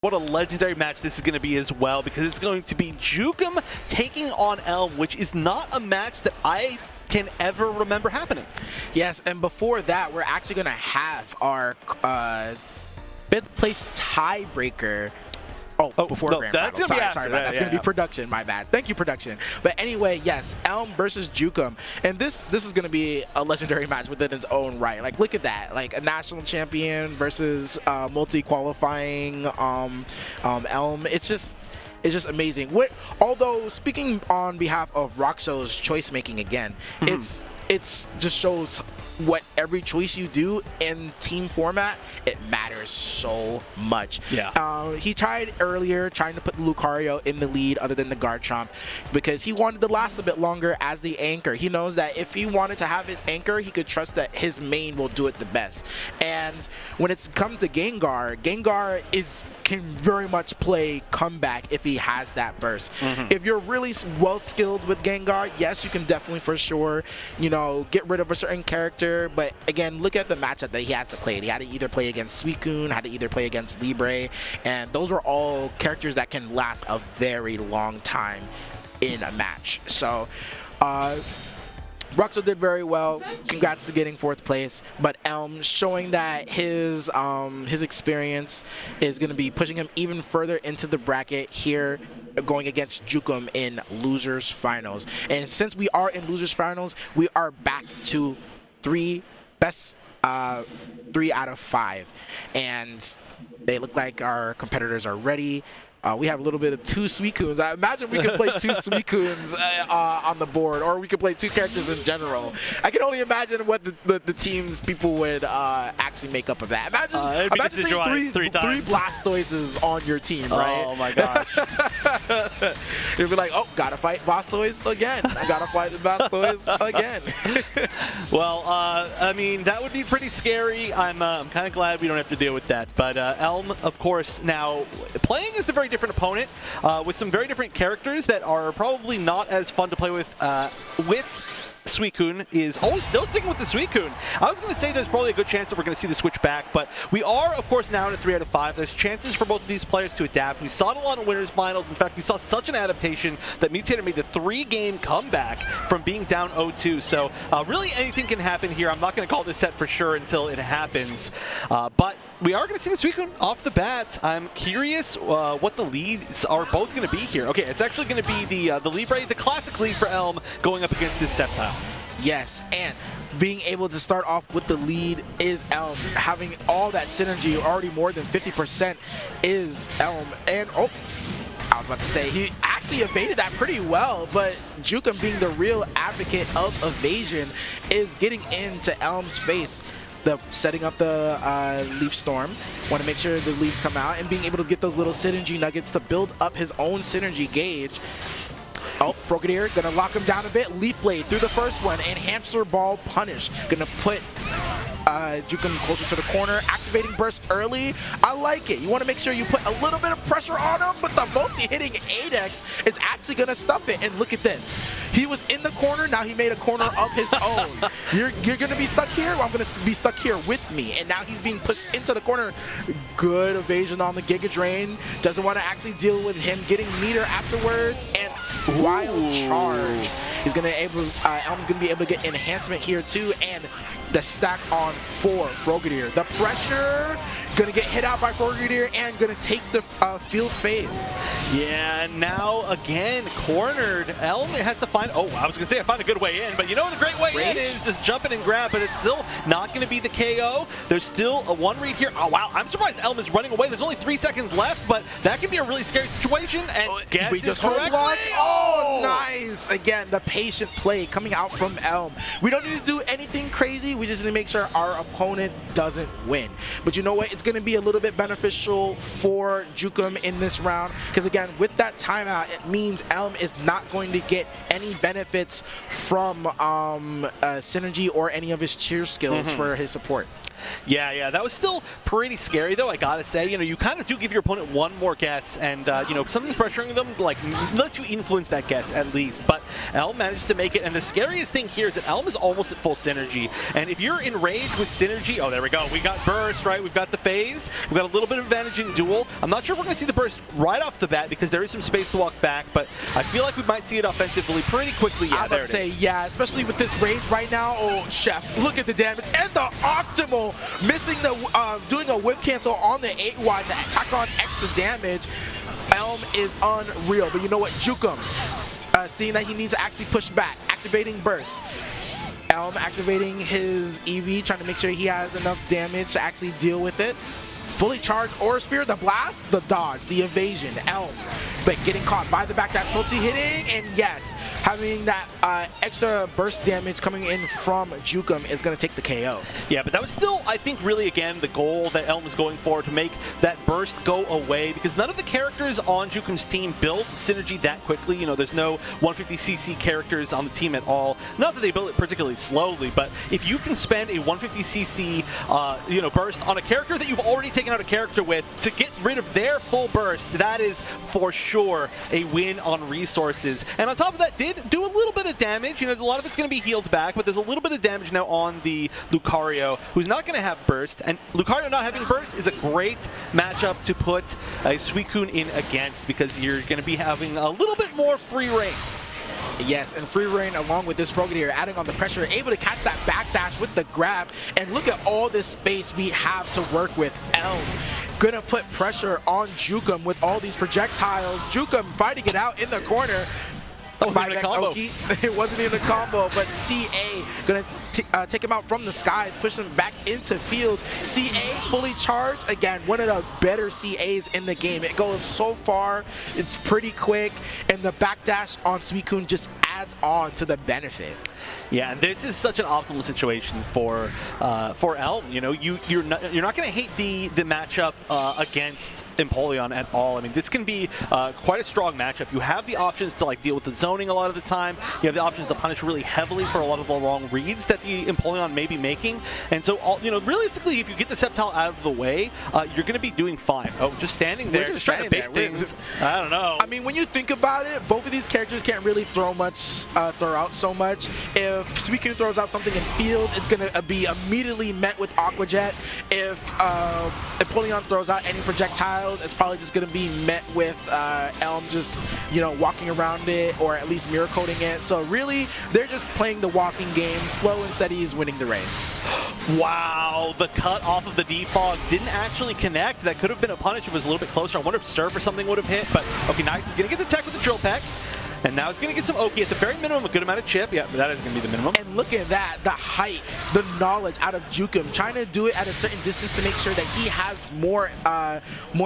what a legendary match this is going to be as well, because it's going to be Jukum taking on Elm, which is not a match that I can ever remember happening. Yes, and before that, we're actually going to have our 5th place tiebreaker. Before no, Grand that's Finals. gonna be Sorry, after. that's going to be production. My bad. Thank you, production. But anyway, yes, Elm versus Jukum, and this is going to be a legendary match within its own right. Like, look at that, like a national champion versus multi-qualifying Elm. It's just amazing. Although speaking on behalf of Roxo's choice making again, it's just shows what every choice you do in team format, it matters so much. Yeah. He tried earlier trying to put the Lucario in the lead other than the Garchomp because he wanted to last a bit longer as the anchor. He knows that if he wanted to have his anchor, he could trust that his main will do it the best. And when it's come to Gengar, Gengar can very much play comeback if he has that burst. If you're really well skilled with Gengar, yes, you can definitely for sure, get rid of a certain character. But again, look at the matchup that he has to play. He had to either play against Suicune, had to either play against Libre, and those are all characters that can last a very long time in a match. So Roxo did very well. Congrats to getting 4th place. But Elm showing that his experience is going to be pushing him even further into the bracket here, going against Jukum in losers finals. And since we are in losers finals, we are back to 3 out of 5, and they look like our competitors are ready. We have a little bit of 2 Suicunes. I imagine we could play 2 Suicunes on the board, or we could play 2 characters in general. I can only imagine what the team's people would actually make up of that. Imagine seeing 3 Blastoises on your team, right? Oh my gosh. You'll be like, oh, gotta fight Blastoise again. I gotta fight the Blastoise again. Well, I mean, that would be pretty scary. I'm kind of glad we don't have to deal with that. But Elm, of course, now playing is a very different opponent with some very different characters that are probably not as fun to play with Suicune is still sticking with the Suicune. I was going to say there's probably a good chance that we're going to see the switch back, but we are, of course, now in a 3 out of 5. There's chances for both of these players to adapt. We saw it a lot in winners finals. In fact, we saw such an adaptation that Mutator made the 3-game comeback from being down 0-2. So really anything can happen here. I'm not going to call this set for sure until it happens, but we are going to see the Suicune off the bat. I'm curious what the leads are both going to be here. Okay, it's actually going to be the Libre, the classic lead for Elm, going up against this Sceptile. Yes, and being able to start off with the lead is Elm. Having all that synergy, already more than 50%, is Elm. And, I was about to say, he actually evaded that pretty well, but Jukum, being the real advocate of evasion, is getting into Elm's face. Setting up the Leaf Storm. Want to make sure the leaves come out and being able to get those little synergy nuggets to build up his own synergy gauge. Oh, Frogadier gonna lock him down a bit. Leaf Blade through the first one, and Hamster Ball punish. Gonna put Jukum closer to the corner, activating burst early. I like it. You want to make sure you put a little bit of pressure on him, but the multi-hitting 8X is actually going to stuff it. And look at this. He was in the corner, now he made a corner of his own. You're going to be stuck here? Well, I'm going to be stuck here with me. And now he's being pushed into the corner. Good evasion on the Giga Drain. Doesn't want to actually deal with him getting meter afterwards. And Wild Charge. He's going to Elm's going to be able to get enhancement here too, and the stack on for Frogadier. The pressure, going to get hit out by Frogadier and going to take the field phase. Yeah, now again cornered. Elm has to find, I was going to say I found a good way in, but you know the great way in is just jump in and grab, but it's still not going to be the KO. There's still a 1 read here. Oh wow, I'm surprised Elm is running away. There's only 3 seconds left, but that can be a really scary situation, and guess just correctly. Oh, nice. Again, the patient play coming out from Elm. We don't need to do anything crazy. We just need to make sure our opponent doesn't win. But you know what? It's going to be a little bit beneficial for Jukum in this round, because again, with that timeout, it means Elm is not going to get any benefits from synergy or any of his cheer skills for his support. Yeah, that was still pretty scary, though, I gotta say. You know, you kind of do give your opponent one more guess, and, you know, something's pressuring them, like, lets you influence that guess, at least. But Elm manages to make it, and the scariest thing here is that Elm is almost at full synergy, and if you're enraged with synergy, oh, there we go. We got burst, right? We've got the phase. We've got a little bit of advantage in duel. I'm not sure if we're going to see the burst right off the bat, because there is some space to walk back, but I feel like we might see it offensively pretty quickly. Yeah, there it is. Yeah, especially with this rage right now. Oh, Chef, look at the damage, and the optimal missing the doing a whip cancel on the 8Y to tack on extra damage. Elm is unreal, but you know what? Jukum, seeing that he needs to actually push back, activating burst. Elm activating his EV, trying to make sure he has enough damage to actually deal with it. Fully charged Aura Spear, the blast, the dodge, the evasion, Elm, but getting caught by the backdash multi hitting, and yes, having that extra burst damage coming in from Jukum is going to take the KO. Yeah, but that was still, I think, really, again, the goal that Elm is going for, to make that burst go away, because none of the characters on Jukum's team build synergy that quickly. You know, there's no 150cc characters on the team at all. Not that they build it particularly slowly, but if you can spend a 150cc, you know, burst on a character that you've already taken out a character with to get rid of their full burst, that is for sure a win on resources. And on top of that, did do a little bit of damage. You know, a lot of it's going to be healed back, but there's a little bit of damage now on the Lucario, who's not going to have burst. And Lucario not having burst is a great matchup to put a Suicune in against, because you're going to be having a little bit more free reign. Yes, and free reign along with this Frogadier, adding on the pressure, able to catch that backdash with the grab, and look at all this space we have to work with. Elm gonna put pressure on Jukum with all these projectiles. Jukum fighting it out in the corner. That wasn't even a combo. It wasn't even a combo, but CA gonna take him out from the skies, push him back into field. CA fully charged. Again, one of the better CAs in the game. It goes so far, it's pretty quick, and the backdash on Suicune just adds on to the benefit. Yeah, and this is such an optimal situation for Elm. You know, you're not going to hate the matchup against Empoleon at all. I mean, this can be quite a strong matchup. You have the options to like deal with the zoning a lot of the time. You have the options to punish really heavily for a lot of the long reads that the Empoleon may be making. And so, you know, realistically, if you get the Sceptile out of the way, you're going to be doing fine. Oh, just standing there, just trying to bait things. I don't know. I mean, when you think about it, both of these characters can't really throw out so much. If Suicune throws out something in field, it's going to be immediately met with Aqua Jet. If Empoleon throws out any projectiles, it's probably just going to be met with Elm just, you know, walking around it, or at least mirror coating it. So really, they're just playing the walking game. Slow and steady is winning the race. Wow, the cut off of the defog didn't actually connect. That could have been a punish if it was a little bit closer. I wonder if Surf or something would have hit, but okay, Nice is going to get the tech with the Drill Peck. And now he's going to get some Oki. At the very minimum, a good amount of chip. Yeah, that is going to be the minimum. And look at that, the height, the knowledge out of Jukum, trying to do it at a certain distance to make sure that he has more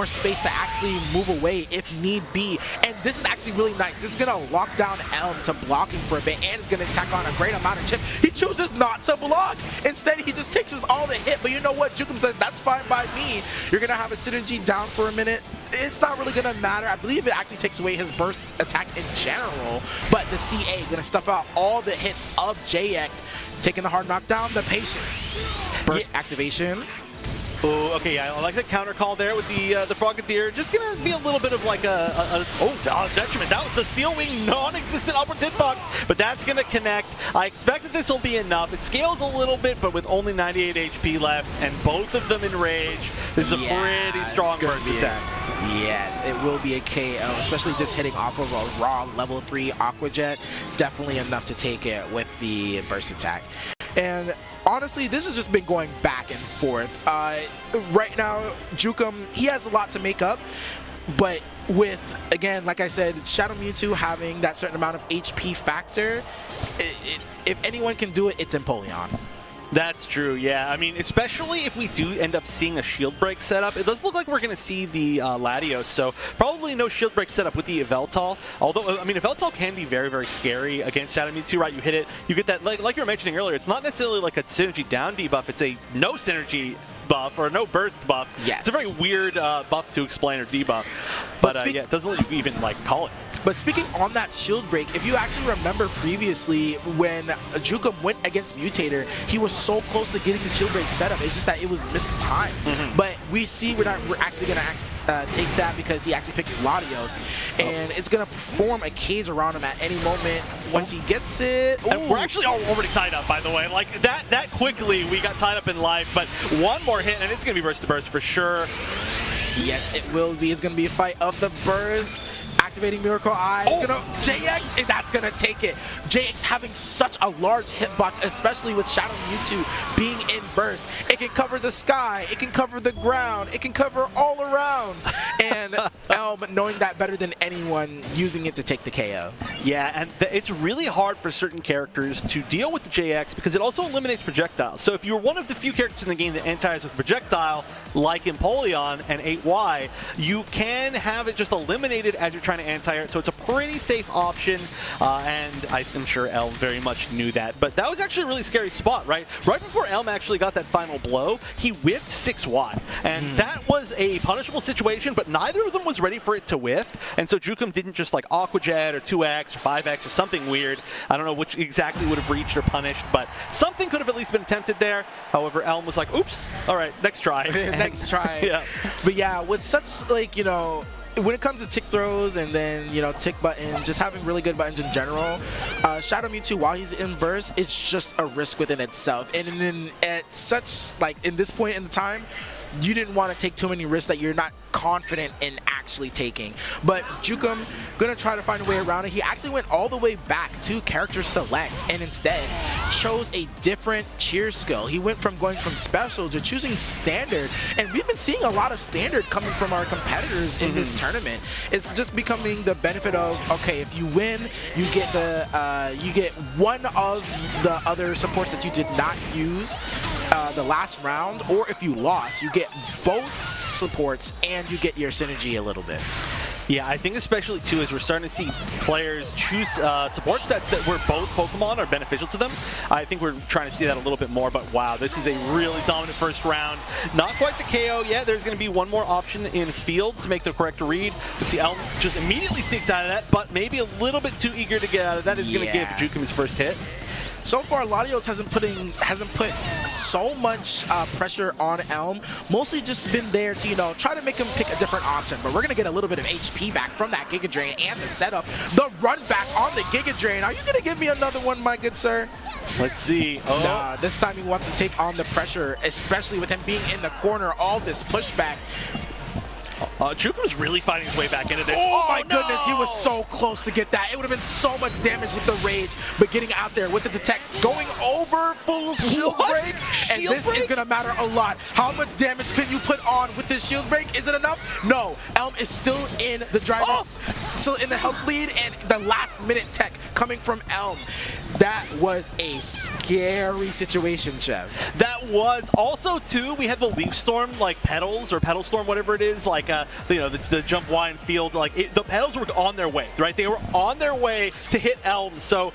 space to actually move away if need be. And this is actually really nice. This is going to lock down Elm to blocking for a bit, and it's going to tack on a great amount of chip. He chooses not to block. Instead, he just takes us all the hit. But you know what? Jukum says, that's fine by me. You're going to have a synergy down for a minute. It's not really going to matter. I believe it actually takes away his burst attack in general, but the CA gonna stuff out all the hits of JX, taking the hard knockdown, the patience. Burst activation. Oh, okay, yeah, I like that counter call there with the Frogadier. Just gonna be a little bit of like detriment. That was the Steel Wing non-existent upward hitbox, but that's gonna connect. I expect that this will be enough. It scales a little bit, but with only 98 HP left, and both of them in rage, this is a pretty strong burst attack. Yes, it will be a KO, especially just hitting off of a raw level 3 Aqua Jet. Definitely enough to take it with the burst attack. And honestly, this has just been going back and forth. Right now, Jukum, he has a lot to make up, but with, again, like I said, Shadow Mewtwo having that certain amount of HP factor, if anyone can do it, it's Empoleon. That's true, yeah. I mean, especially if we do end up seeing a shield break setup. It does look like we're going to see the Latios, so probably no shield break setup with the Yveltal. Although, I mean, Yveltal can be very, very scary against Shadow Mewtwo, right? You hit it, you get that, like you were mentioning earlier, it's not necessarily like a synergy down debuff, it's a no synergy buff or no burst buff. Yes. It's a very weird buff to explain, or debuff. But yeah, it doesn't even like call it. But speaking on that shield break, if you actually remember previously when Jukum went against Mutator, he was so close to getting the shield break set up. It's just that it was mistimed. But we see we're actually going to take that because he actually picks Latios, and it's going to form a cage around him at any moment once he gets it. And we're actually already tied up, by the way. Like that quickly, we got tied up in life. But one more hit, and it's going to be burst to burst for sure. Yes, it will be. It's going to be a fight of the burst. Activating Miracle Eye. JX, and that's going to take it. JX having such a large hitbox, especially with Shadow Mewtwo being in burst. It can cover the sky, it can cover the ground, it can cover all around. And Elm knowing that better than anyone, using it to take the KO. Yeah, and it's really hard for certain characters to deal with the JX because it also eliminates projectiles. So if you're one of the few characters in the game that anti-airs with projectile, like Empoleon and 8Y, you can have it just eliminated as you're trying to anti-air it, so it's a pretty safe option, and I'm sure Elm very much knew that. But that was actually a really scary spot, right? Right before Elm actually got that final blow, he whiffed 6Y, and that was a punishable situation, but neither of them was ready for it to whiff, and so Jukum didn't just like Aqua Jet or 2X or 5X or something weird. I don't know which exactly would have reached or punished, but something could have at least been attempted there. However, Elm was like, oops, all right, next try. Next try. Yeah. But yeah, with such, like, you know, when it comes to tick throws and then, you know, tick buttons, just having really good buttons in general, Shadow Mewtwo, while he's in burst, it's just a risk within itself. And then at such, like, in this point in the time, you didn't want to take too many risks that you're not confident in actually taking. But Jukum gonna try to find a way around it. He actually went all the way back to character select and instead chose a different cheer skill. He went from going from special to choosing standard, and we've been seeing a lot of standard coming from our competitors in this tournament. It's just becoming the benefit of, okay, if you win, you get the you get one of the other supports that you did not use the last round, or if you lost, you get both supports and you get your synergy a little bit. Yeah, I think especially too as we're starting to see players choose support sets that where both Pokemon are beneficial to them. I think we're trying to see that a little bit more, but wow, this is a really dominant first round. Not quite the KO yet. There's going to be one more option in fields to make the correct read. Let's see, Elm just immediately sneaks out of that, but maybe a little bit too eager to get out of that. Is going to give Jukum his first hit. So far, Latios hasn't put so much pressure on Elm. Mostly just been there to, you know, try to make him pick a different option. But we're gonna get a little bit of HP back from that Giga Drain and the setup. The run back on the Giga Drain. Are you gonna give me another one, my good sir? Let's see. Oh. Nah, this time he wants to take on the pressure, especially with him being in the corner. All this pushback. Jukum's really fighting his way back into this. Oh my goodness, he was so close to get that. It would have been so much damage with the rage, but getting out there with the detect, going over full shield break, and this is gonna matter a lot. How much damage can you put on with this shield break? Is it enough? No. Elm is still in the driver's, still in the health lead, and the last minute tech coming from Elm. That was a scary situation, Chef. That was also too. We had the Leaf Storm, like Petals or Petal Storm, whatever it is, like you know, the jump Y and field. Like the Petals were on their way, right? They were on their way to hit Elm. So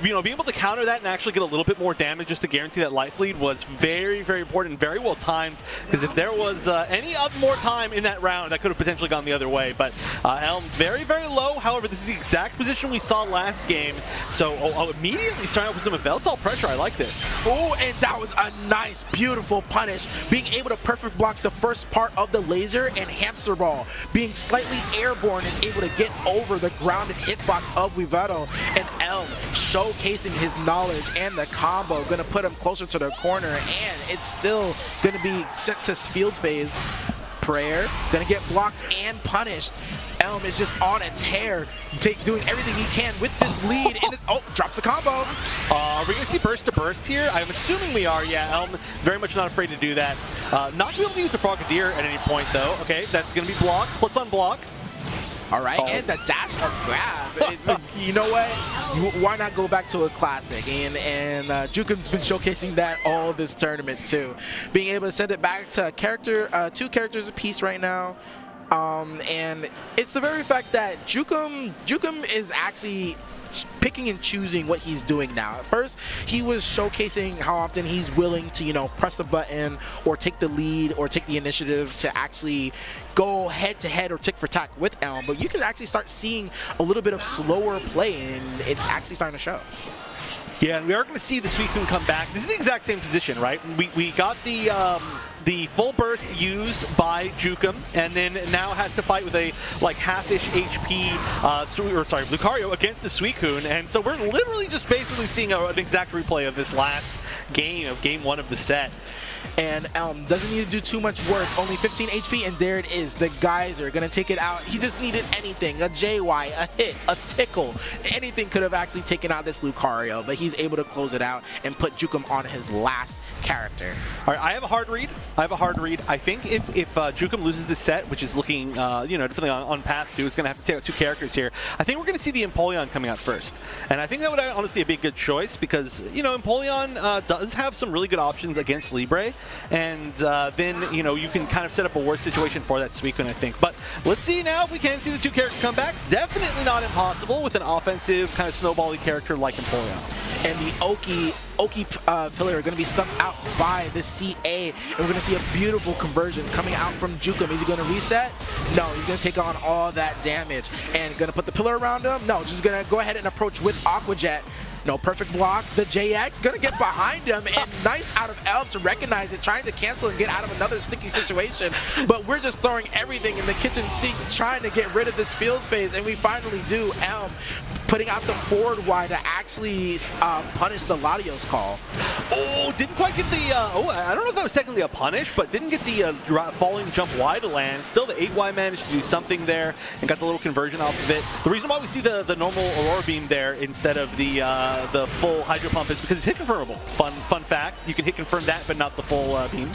you know, being able to counter that and actually get a little bit more damage just to guarantee that life lead was very, very important and very well timed. Because if there was any more time in that round, that could have potentially gone the other way. But Elm very, very low. However, this is the exact position we saw last game. So immediately starting off with some Veltal pressure. I like this. Oh, and that was a nice, beautiful punish. Being able to perfect block the first part of the laser and hamster ball. Being slightly airborne is able to get over the grounded hitbox of Weavetto. And Elm showcasing his knowledge and the combo. Gonna put him closer to the corner, and it's still gonna be sent to field phase. Prayer, gonna get blocked and punished. Elm is just on a tear, doing everything he can with this lead. Drops the combo. Are we gonna see burst to burst here? I'm assuming we are. Yeah, Elm very much not afraid to do that. Not gonna be able to use the Frogadier at any point though. Okay, that's gonna be blocked. Plus on block. All right, and the dash or grab. You know what? Why not go back to a classic? And Jukum's been showcasing that all this tournament too. Being able to send it back to two characters apiece right now. And it's the very fact that Jukum is actually picking and choosing what he's doing now. At first, he was showcasing how often he's willing to, you know, press a button or take the lead or take the initiative to actually go head-to-head or tick for tack with Elm, but you can actually start seeing a little bit of slower play, and it's actually starting to show. Yeah, and we are going to see the Suicune come back. This is the exact same position, right? We got the full burst used by Jukum, and then now has to fight with a like half-ish HP, Lucario against the Suicune, and so we're literally just basically seeing an exact replay of this last game of game 1 of the set. And Elm doesn't need to do too much work, only 15 HP, and there it is. The guys are gonna take it out. He just needed anything, a JY, a hit, a tickle. Anything could have actually taken out this Lucario, but he's able to close it out and put Jukum on his last character. All right, I have a hard read. I think if Jukum loses this set, which is looking, you know, definitely on path to, it's going to have to take out 2 characters here. I think we're going to see the Empoleon coming out first. And I think that would honestly be a good choice because, you know, Empoleon does have some really good options against Libre. And then, you know, you can kind of set up a worse situation for that Suicune, I think. But let's see now if we can see the 2 characters come back. Definitely not impossible with an offensive kind of snowbally character like Empoleon. And the Oki pillar are going to be stumped out by the CA, and we're going to see a beautiful conversion coming out from Jukum. Is he going to reset? No, he's going to take on all that damage and going to put the pillar around him. No, just going to go ahead and approach with Aqua Jet. No, perfect block. The JX gonna get behind him, and nice out of Elm to recognize it, trying to cancel and get out of another sticky situation. But we're just throwing everything in the kitchen sink, trying to get rid of this field phase, and we finally do. Elm putting out the forward Y to actually punish the Latios call. Oh, didn't quite get the, I don't know if that was technically a punish, but didn't get the falling jump Y to land. Still, the 8Y managed to do something there and got the little conversion off of it. The reason why we see the normal Aurora Beam there instead of the full Hydro Pump is because it's hit confirmable. Fun fact, you can hit confirm that, but not the full beam.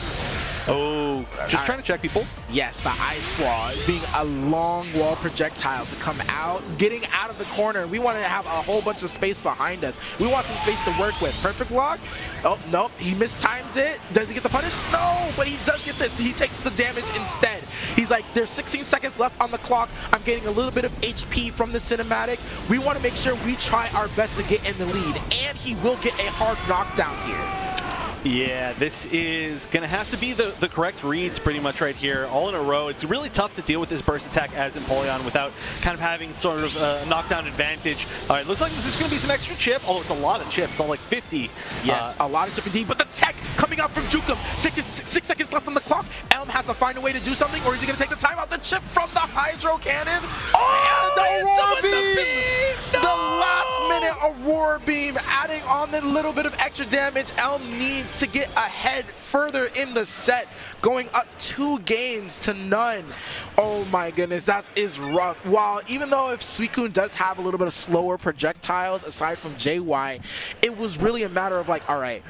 Oh, just trying to check people. Yes, the Ice Wall being a long wall projectile to come out, getting out of the corner. We want to have a whole bunch of space behind us. We want some space to work with. Perfect block. Oh, nope, he mistimes it. Does he get the punish? No, but he does get this. He takes the damage instead. He's like, there's 16 seconds left on the clock. I'm getting a little bit of HP from the cinematic. We want to make sure we try our best to get in the lead, and he will get a hard knockdown here. Yeah, this is going to have to be the correct reads pretty much right here, all in a row. It's really tough to deal with this burst attack as Empoleon without kind of having sort of a knockdown advantage. All right, looks like there's just going to be some extra chip, although it's a lot of chip. It's all like 50. Yes, a lot of chip indeed, but the tech coming out from Jukum. 6 seconds left on the clock. Elm has to find a way to do something, or is he going to take the time out? The chip from the Hydro Cannon. Oh, the Aurora Beam! The last-minute Aurora Beam, adding on the little bit of extra damage Elm needs to get ahead further in the set, going up 2 games to none. Oh my goodness, that is rough. While even though if Suicune does have a little bit of slower projectiles aside from JY, it was really a matter of like, all right,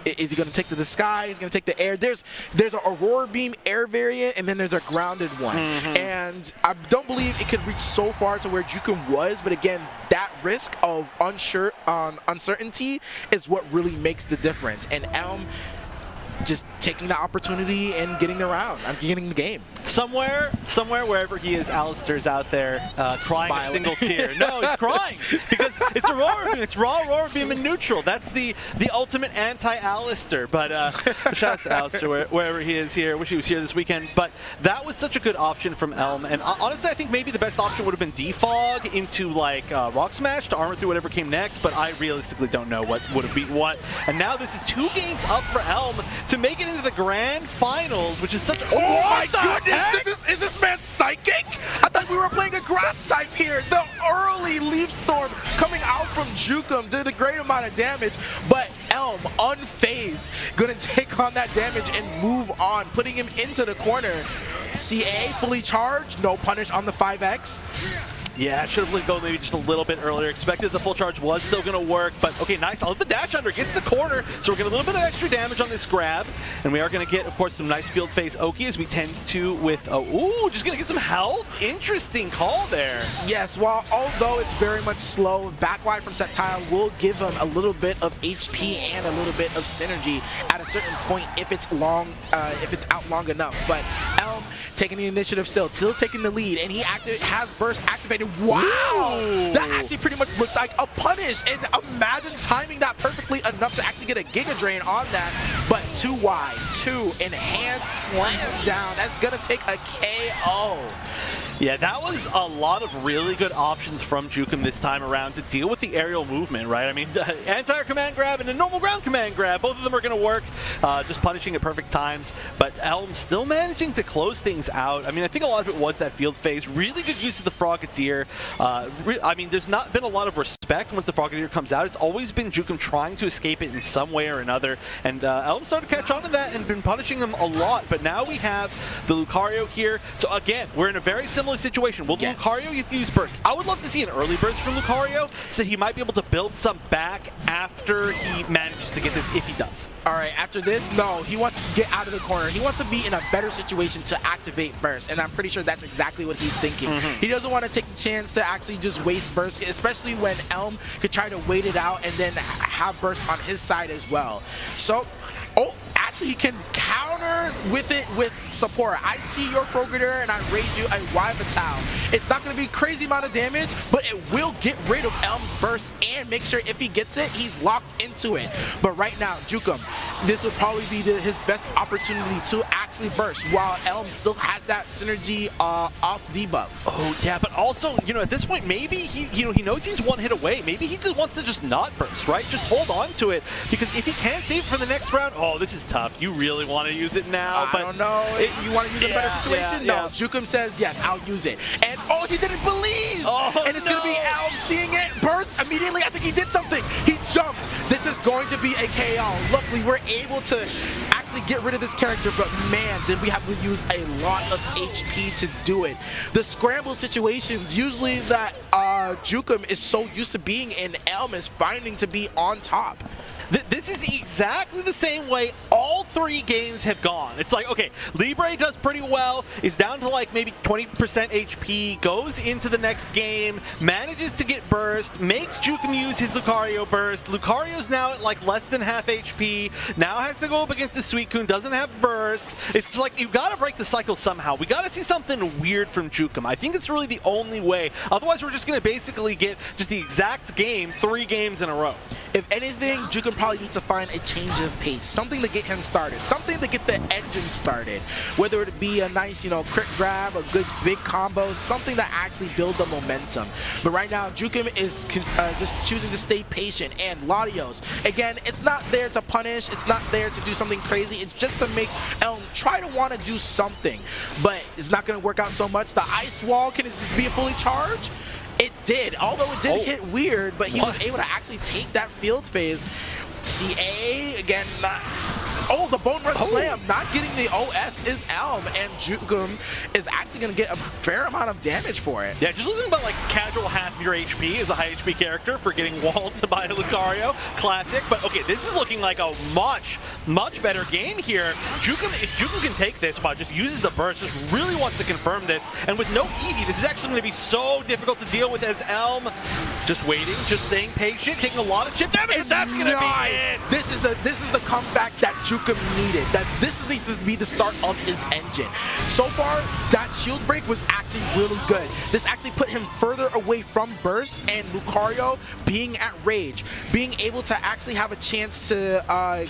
is he going to take to the sky? Is he going to take the air? There's an Aurora Beam air variant, and then there's a grounded one. And I don't believe it could reach so far to where Jukum was, but again, that risk of uncertainty is what really makes the difference. And Elm just taking the opportunity and getting the round. I'm getting the game. Somewhere, wherever he is, Alistair's out there crying a single tear. No, he's crying because it's Aurora Beam. It's raw Aurora Beam in neutral. That's the ultimate anti-Alistair. But shout out to Alistair wherever he is here. Wish he was here this weekend. But that was such a good option from Elm. And honestly, I think maybe the best option would have been Defog into like Rock Smash to armor through whatever came next. But I realistically don't know what would have beat what. And now this is 2 games up for Elm to make it into the grand finals, which is such a... Oh my goodness! Is this man psychic? I thought we were playing a grass type here. The early Leaf Storm coming out from Jukum did a great amount of damage, but Elm, unfazed, gonna take on that damage and move on, putting him into the corner. CA fully charged, no punish on the 5X. Yeah, should have let go maybe just a little bit earlier. Expected the full charge was still going to work, but okay, nice. I'll let the dash under, gets the corner, so we're getting a little bit of extra damage on this grab, and we are going to get, of course, some nice field phase Oki as we tend to with, ooh, just going to get some health. Interesting call there. Yes, while although it's very much slow, backline from Sceptile will give him a little bit of HP and a little bit of synergy at a certain point if it's long, if it's out long enough. But Elm taking the initiative still taking the lead, and he has burst activated. Wow! Ooh. That actually pretty much looked like a punish, and imagine timing that perfectly enough to actually get a Giga Drain on that, but too wide. 2 enhanced slam down. That's gonna take a KO. Yeah, that was a lot of really good options from Jukum this time around to deal with the aerial movement, right? I mean, the anti-air command grab and a normal ground command grab, both of them are going to work, just punishing at perfect times. But Elm still managing to close things out. I mean, I think a lot of it was that field phase. Really good use of the Frogadier. I mean, there's not been a lot of respect once the Frogadier comes out. It's always been Jukum trying to escape it in some way or another. And Elm started to catch on to that and been punishing them a lot. But now we have the Lucario here. So again, we're in a very similar situation. Will Lucario use burst? I would love to see an early burst from Lucario so he might be able to build some back after he manages to get this, if he does. All right, after this, no, he wants to get out of the corner. He wants to be in a better situation to activate burst, and I'm pretty sure that's exactly what he's thinking. He doesn't want to take the chance to actually just waste burst, especially when Elm could try to wait it out and then have burst on his side as well. So, actually he can counter with it with support. I see your Frogadier and I raise you a Yveltal. It's not going to be crazy amount of damage, but it will get rid of Elm's burst and make sure if he gets it, he's locked into it. But right now, Jukum, this would probably be his best opportunity to actually burst while Elm still has that synergy off debuff. Oh yeah, but also, you know, at this point, maybe he knows he's one hit away. Maybe he just wants to just not burst, right? Just hold on to it, because if he can't save it for the next round, oh, this is tough. You really want to use it now? I don't know. You want to use a better situation? No. Jukum says, yes, I'll use it. And he didn't believe! And it's going to be Elm seeing it burst immediately. I think he did something. He jumped. This is going to be a KO. Luckily, we're able to actually get rid of this character, but man, did we have to use a lot of HP to do it. The scramble situations, usually that Jukum is so used to being in, Elm is finding to be on top. This is exactly the same way all 3 games have gone. It's like, okay, Libre does pretty well, is down to like maybe 20% HP, goes into the next game, manages to get burst, makes Jukum use his Lucario burst. Lucario's now at like less than half HP, now has to go up against the Suicune, doesn't have burst. It's like, you gotta break the cycle somehow. We gotta see something weird from Jukum. I think it's really the only way. Otherwise, we're just gonna basically get just the exact game 3 games in a row. If anything, Jukum probably needs to find a change of pace, something to get him started, something to get the engine started, whether it be a nice, crit grab, a good big combo, something that actually builds the momentum. But right now, Jukum is just choosing to stay patient, and Latios, again, it's not there to punish, it's not there to do something crazy, it's just to make Elm try to want to do something, but it's not going to work out so much. The ice wall, can this be a fully charged? It did, although it did hit weird, but he was able to actually take that field phase. CA, again, the Bone Rush Slam, not getting the OS is Elm, and Jukum is actually going to get a fair amount of damage for it. Yeah, just losing about like casual half of your HP as a high HP character for getting walled by Lucario. Classic, but okay, this is looking like a much better game here. Jukum, if Jukum can take this, but just uses the burst, just really wants to confirm this, and with no Eevee, this is actually going to be so difficult to deal with as Elm just waiting, just staying patient, taking a lot of chip damage, and that's going to be it. This is the comeback that Jukum needed. That this needs to be the start of his engine. So far, that shield break was actually really good. This actually put him further away from burst, and Lucario being at rage, being able to actually have a chance to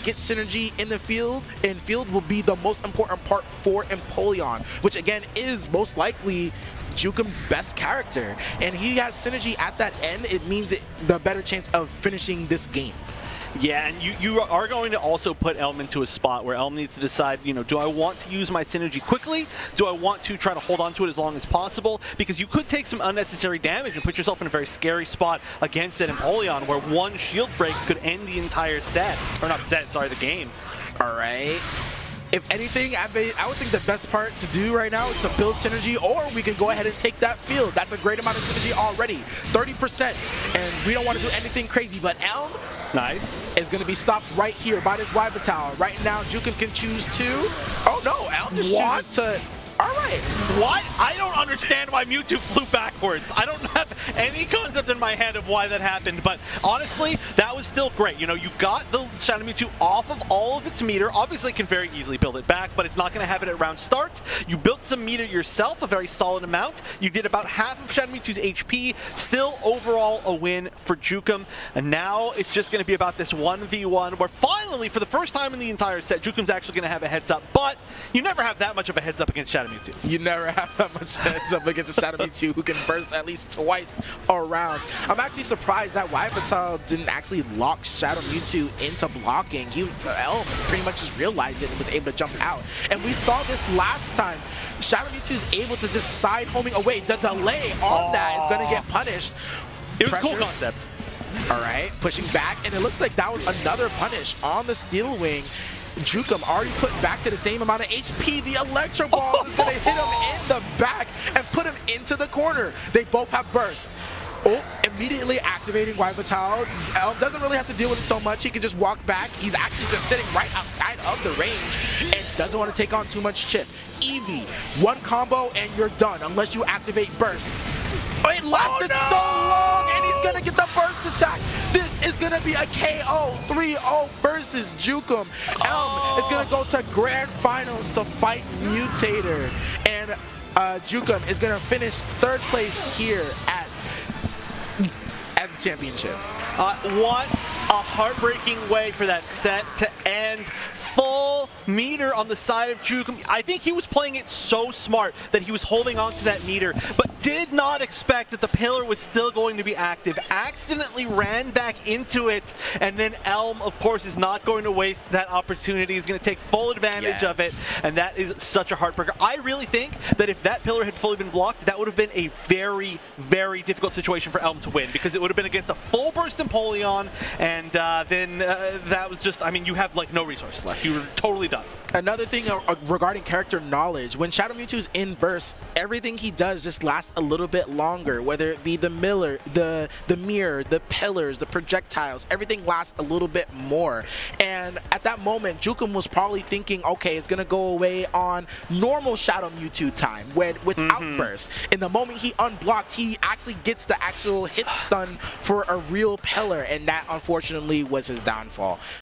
get synergy in the field, will be the most important part for Empoleon, which again is most likely Jukum's best character, and he has synergy at that end. It means the better chance of finishing this game. Yeah, and you are going to also put Elm into a spot where Elm needs to decide, do I want to use my synergy quickly? Do I want to try to hold on to it as long as possible? Because you could take some unnecessary damage and put yourself in a very scary spot against an Empoleon where one shield break could end the entire set. Or not set, sorry, the game. All right. If anything, I would think the best part to do right now is to build synergy, or we can go ahead and take that field. That's a great amount of synergy already, 30%, and we don't want to do anything crazy, but Elm is going to be stopped right here by this Yveltal. Right now, Jukum can choose to... Oh no, Elm just chooses to... All right. What? I don't understand why Mewtwo flew backwards. I don't have any concept in my head of why that happened, but honestly, that was still great. You know, you got the Shadow Mewtwo off of all of its meter. Obviously, it can very easily build it back, but it's not going to have it at round start. You built some meter yourself, a very solid amount. You did about half of Shadow Mewtwo's HP. Still, overall, a win for Jukum. And now it's just going to be about this 1v1, where finally, for the first time in the entire set, Jukum's actually going to have a heads up. But you never have that much of a heads up against Shadow Mewtwo. You never have that much heads up against a Shadow Mewtwo who can burst at least twice around. I'm actually surprised that Yveltal didn't actually lock Shadow Mewtwo into blocking. Elm pretty much just realized it and was able to jump out. And we saw this last time. Shadow Mewtwo is able to just side homing away. The delay on that is going to get punished. It was a cool concept. All right, pushing back, and it looks like that was another punish on the Steel Wing. Jukum already put back to the same amount of HP. The Electro Ball is going to hit him in the back and put him into the corner. They both have burst. Oh, immediately activating Yveltal. Elm doesn't really have to deal with it so much. He can just walk back. He's actually just sitting right outside of the range and doesn't want to take on too much chip. Eevee, one combo and you're done unless you activate burst. Oh, it lasted so long, and he's gonna get the burst attack. This is gonna be a KO 3-0 versus Jukum. Elm is gonna go to grand finals to fight Mutator, and Jukum is gonna finish third place here at the championship. What a heartbreaking way for that set to end. Full meter on the side of Jukum. I think he was playing it so smart that he was holding on to that meter, but did not expect that the pillar was still going to be active. Accidentally ran back into it, and then Elm, of course, is not going to waste that opportunity. He's going to take full advantage of it, and that is such a heartbreaker. I really think that if that pillar had fully been blocked, that would have been a very, very difficult situation for Elm to win, because it would have been against a full burst Empoleon, and then that was just, I mean, you have like no resources left. You were totally done. Another thing regarding character knowledge, when Shadow Mewtwo's in burst, everything he does just lasts a little bit longer, whether it be the mirror, the pillars, the projectiles, everything lasts a little bit more. And at that moment, Jukum was probably thinking, okay, it's gonna go away on normal Shadow Mewtwo time without burst. In the moment he unblocked, he actually gets the actual hit stun for a real pillar, and that unfortunately was his downfall.